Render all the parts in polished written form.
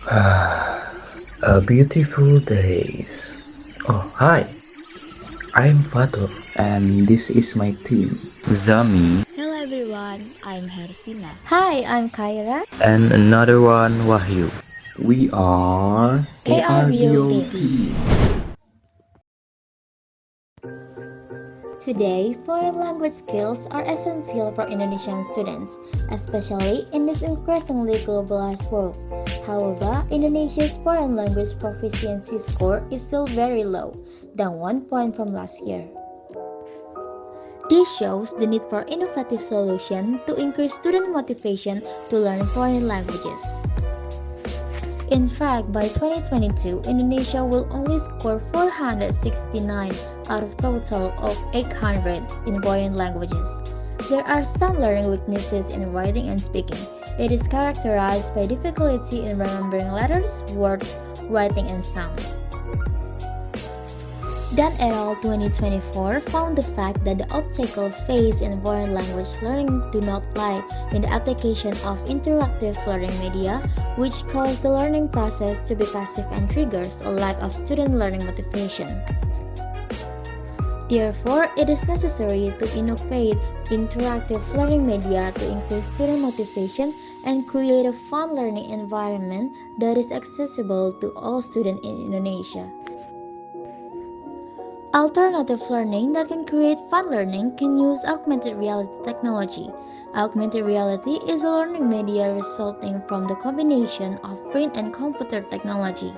A beautiful days. Oh, hi. I'm Fatur, and this is my team, Zami, Hello everyone, I'm Hervina. Hi, I'm Kyra. and another one, Wahyu. We are ARBO ARBO Teams. team. Today, foreign language skills are essential for Indonesian students, especially in this increasingly globalized world. However, Indonesia's foreign language proficiency score is still very low, down 1 point from last year. This shows the need for innovative solutions to increase student motivation to learn foreign languages. In fact, by 2022, Indonesia will only score 469 out of total of 800 in foreign languages. There are some learning weaknesses in writing and speaking. It is characterized by difficulty in remembering letters, words, writing, and sound. Dan et al. 2024 found the fact that the obstacle faced in foreign language learning do not lie in the application of interactive learning media, which cause the learning process to be passive and triggers a lack of student learning motivation. Therefore, it is necessary to innovate interactive learning media to increase student motivation and create a fun learning environment that is accessible to all students in Indonesia. Alternative learning that can create fun learning can use augmented reality technology. Augmented reality is a learning media resulting from the combination of print and computer technology.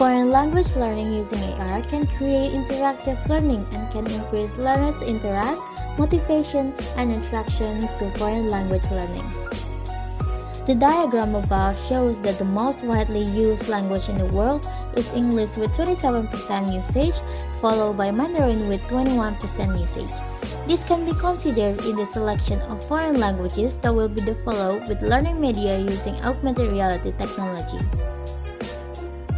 Foreign language learning using AR can create interactive learning and can increase learners' interest, motivation, and attraction to foreign language learning. The diagram above shows that the most widely used language in the world is English with 27% usage, followed by Mandarin with 21% usage. This can be considered in the selection of foreign languages that will be developed with learning media using augmented reality technology.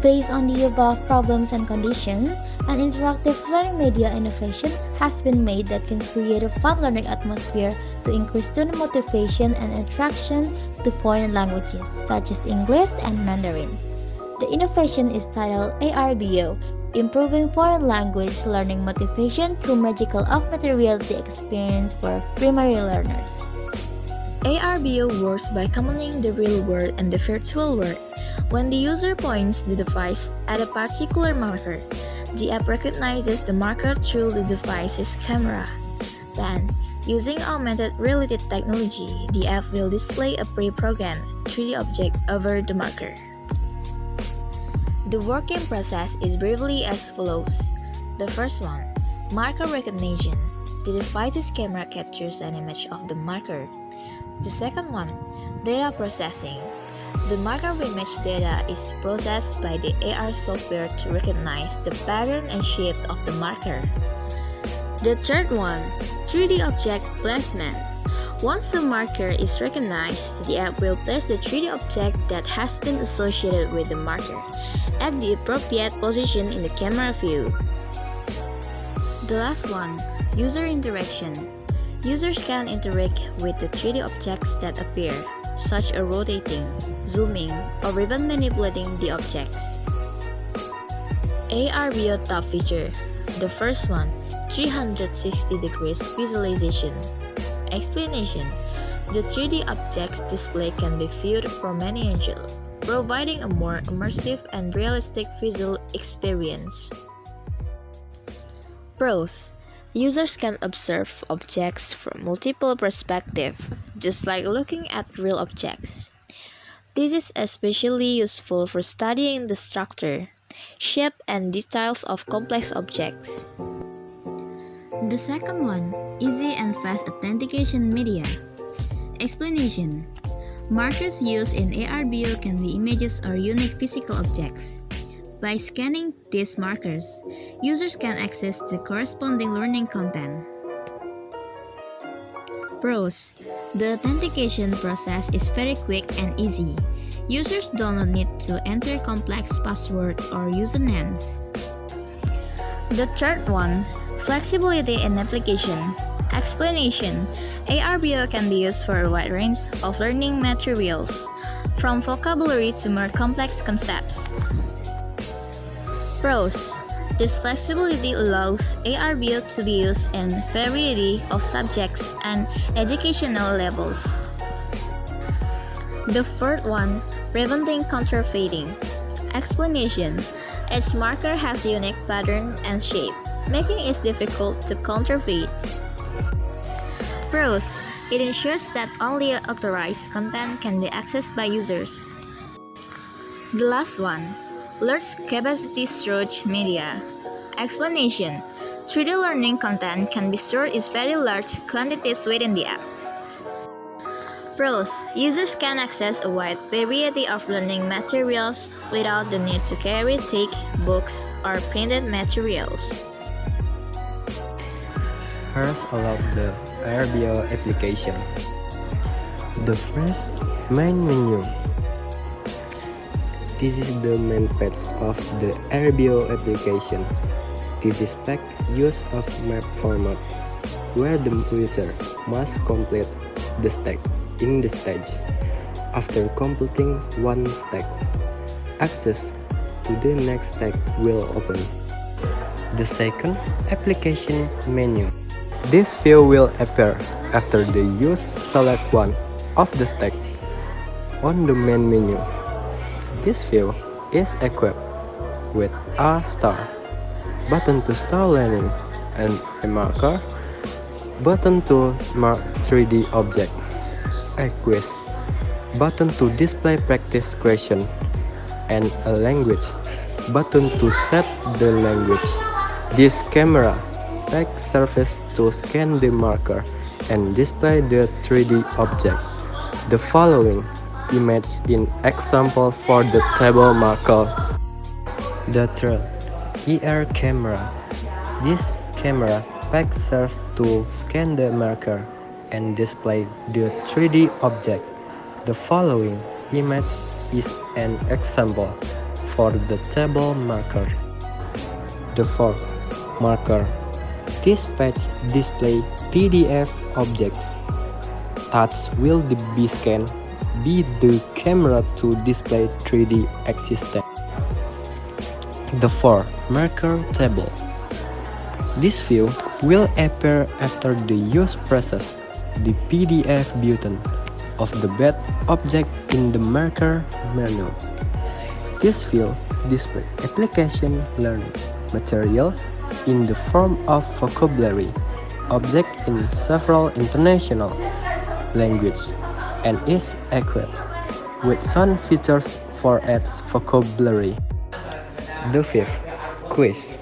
Based on the above problems and conditions, an interactive learning media innovation has been made that can create a fun learning atmosphere to increase student motivation and attraction to foreign languages such as English and Mandarin. The innovation is titled ARBO, Improving Foreign Language Learning Motivation Through Magical Augmented Reality Experience for Primary Learners. ARBO works by combining the real world and the virtual world. When the user points the device at a particular marker, the app recognizes the marker through the device's camera. Then, using augmented reality technology, the app will display a pre-programmed 3D object over the marker. The working process is briefly as follows. The first one, marker recognition. The device's camera captures an image of the marker. The second one, data processing. The marker image data is processed by the AR software to recognize the pattern and shape of the marker. The third one, 3D object placement. Once the marker is recognized, the app will place the 3D object that has been associated with the marker at the appropriate position in the camera view. The last one, user interaction. Users can interact with the 3D objects that appear, such as rotating, zooming, or even manipulating the objects. ARBO top feature. The first one, 360 degrees visualization. Explanation. The 3D objects display can be viewed from any angle, providing a more immersive and realistic visual experience. Pros. Users can observe objects from multiple perspectives, just like looking at real objects. This is especially useful for studying the structure, shape, and details of complex objects. The second one, easy and fast authentication media. Explanation. Markers used in ARBO can be images or unique physical objects. By scanning these markers, users can access the corresponding learning content. Pros. The authentication process is very quick and easy. Users do not need to enter complex passwords or usernames. The third one, flexibility in application. Explanation. ARBO can be used for a wide range of learning materials. from vocabulary to more complex concepts. Pros. This flexibility allows ARBO to be used in a variety of subjects and educational levels. The fourth one, preventing counterfeiting. Explanation. Each marker has a unique pattern and shape, making it difficult to counterfeit. Pros. It ensures that only authorized content can be accessed by users. The last one, large capacity storage media. Explanation. 3D learning content can be stored in very large quantities within the app. Pros. Users can access a wide variety of learning materials without the need to carry thick books or printed materials. First, allow the Arbo application. The first main menu. This is the main page of the Arbo application. This is pack use of map format, where the user must complete the stack in the stage. After completing one stack, access to the next stack will open. The second application menu. This view will appear after the user select one of the stack on the main menu. This view is equipped with a star button to start learning and a marker button to mark 3D object, a quiz button to display practice question, and a language button to set the language. This camera takes service to scan the marker and display the 3D object. The following image in example for the table marker. The third ER camera. This camera pack serves to scan the marker and display the 3D object. The following image is an example for the table marker. The fourth marker. This page display PDF objects. Touch will be scanned by the camera to display 3D existence. The fourth marker table. This view will appear after the user presses the PDF button of the bed object in the marker menu. This view displays application learning material in the form of vocabulary object in several international languages and is equipped with some features for its vocabulary. The fifth, quiz.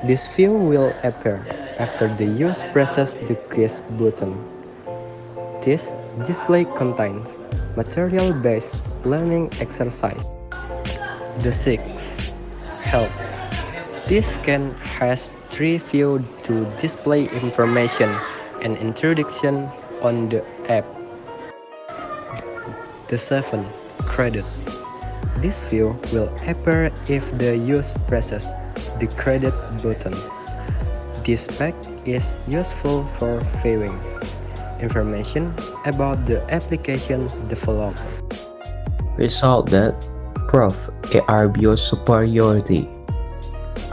This view will appear after the user presses the quiz button. This display contains material-based learning exercise. The sixth, help. This scan has three views to display information and introduction on the app. The seventh, credit. This view will appear if the user presses the credit button. This pack is useful for viewing information about the application developed. Result that prove ARBO superiority.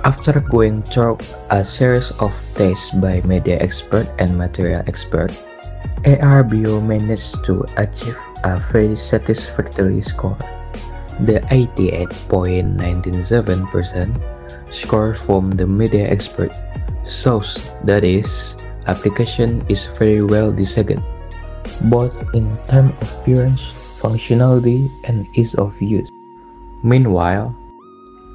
After going through a series of tests by media expert and material expert, ARBO managed to achieve a very satisfactory score. The 88.197% score from the media expert shows that its application is very well designed, both in terms of appearance, functionality, and ease of use. Meanwhile,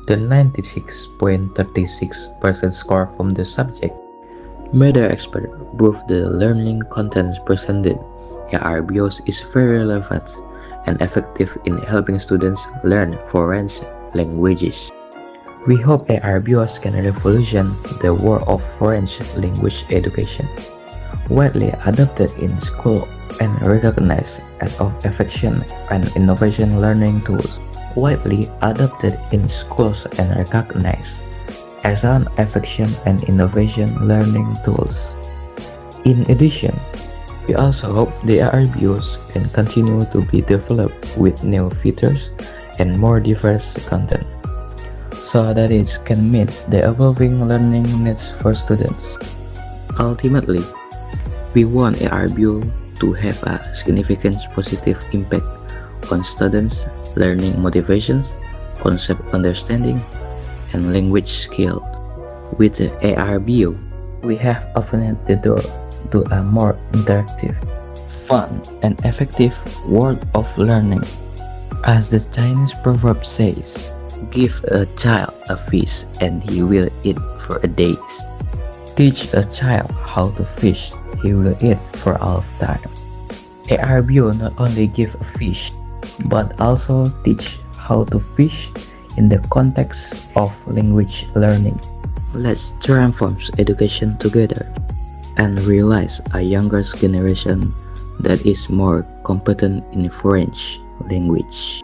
the 96.36% score from the subject media expert proved the learning content presented ARBOs is very relevant and effective in helping students learn foreign languages. We hope ARBOs can revolutionize the world of foreign language education, widely adopted in school and recognized as of effective and innovation learning tools. Widely adopted in schools and recognized as an effective and innovation learning tools. In addition, We also hope the Arbios can continue to be developed with new features and more diverse content, so that it can meet the evolving learning needs for students. Ultimately, we want Arbio to have a significant positive impact on students' learning motivations, concept understanding, and language skill. With the ARBO, we have opened the door to a more interactive, fun, and effective world of learning. As the Chinese proverb says, give a child a fish and he will eat for a days. Teach a child how to fish, he will eat for all of time. ARBO not only give a fish, but also teach how to fish in the context of language learning. Let's transform education together and realize a younger generation that is more competent in French language.